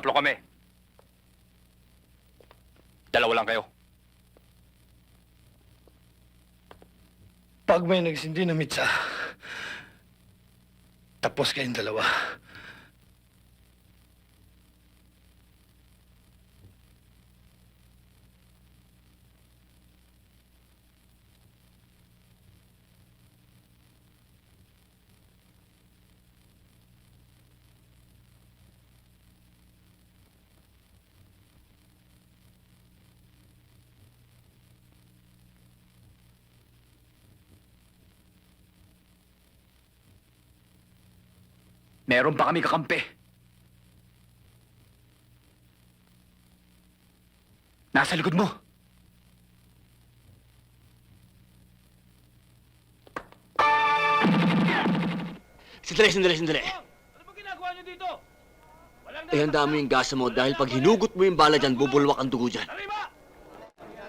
Tatlo kami. Dalawa lang kayo. Pag may nagsindi na mitsa, tapos kayong dalawa. Meron pa kami kakampi. Nasa likod mo. Sandali. Ano ba ginagawa niyo dito? Ihanda mo yung gasa mo dahil pag hinugot mo yung bala dyan, bubulwak ang dugo dyan. Arriba!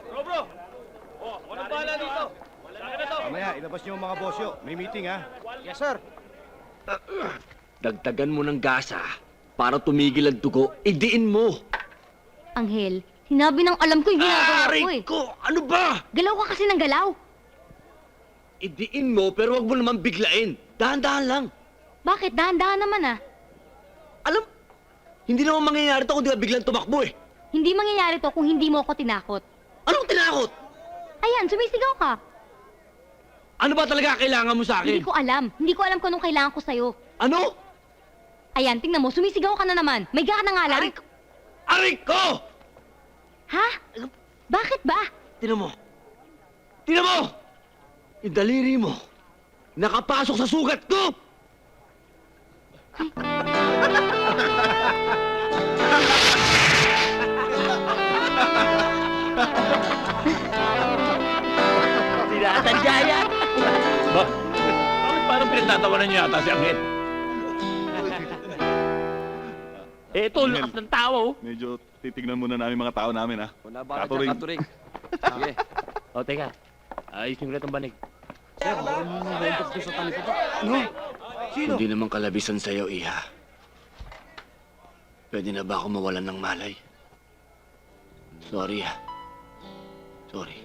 Bro! Oh, walang bala dito. Sa akin na to. Mamaya, ilabas niyo ang mga bosyo. May meeting, ha? Yes, sir. Dagdagan mo ng gasa para tumigil ang dugo, idiin mo. Anghel, sinabi ng alam ko yung ginagawa ko eh. Ko! Ano ba? Galaw ka kasi ng galaw. Idiin mo pero wag mo naman biglain. Dahan-dahan lang. Bakit? Dahan-dahan naman ah. Alam, hindi naman mangyayari to kung di ka biglang tumakbo eh. Hindi mangyayari to kung hindi mo ako tinakot. Anong tinakot? Ayan, sumisigaw ka. Ano ba talaga kailangan mo sa Hindi akin? ko alam. Hindi ko alam kung anong kailangan ko sa'yo. Ano? Ayan, tingnan mo, sumisigaw ka na naman. May ka na nga lang. Aray ko! Ha? Bakit ba? Tinan mo. Tinan mo! Yung daliri mo, nakapasok sa sugat ko! Sinatadya yan! Bakit parang pinagtatawanan niyo yata si Angel? Ito, lakas ng tao. Medyo titignan muna namin mga tao namin, ha? Katuring. Sige. O, teka. Ayos yung ulit ang banig. Hindi naman kalabisan sa'yo, Iha. Pwede na ba ako mawalan ng malay? Sorry, ha. Sorry.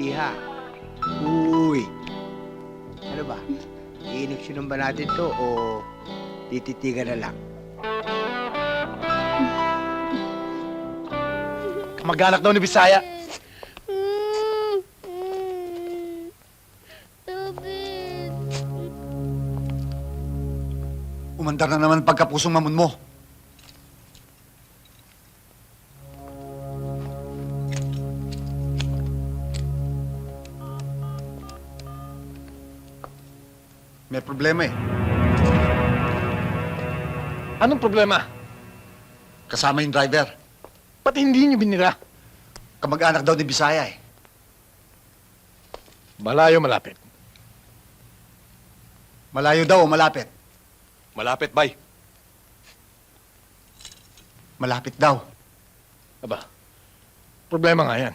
Iha. Uy. Ano ba? Iinuksyonan ba natin to o tititigan na lang? Kamag-anak daw ni Bisaya. Umandar na naman pagkapusong mamon mo. May problema eh. Anong problema? Kasama yung driver. Ba't hindi niyo binira? Kamag-anak daw ni Bisaya eh. Malayo malapit. Malayo daw o malapit? Malapit, bay. Malapit daw. Aba, problema nga yan.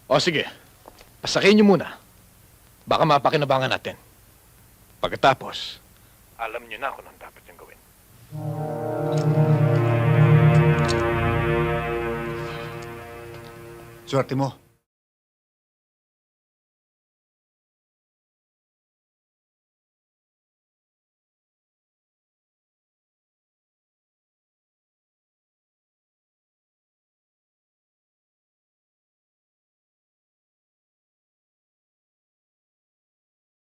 O sige, pasakin niyo muna. Baka mapakinabangan natin. Pagkatapos, alam niyo na kung anong dapat niyong gawin. Swerte mo.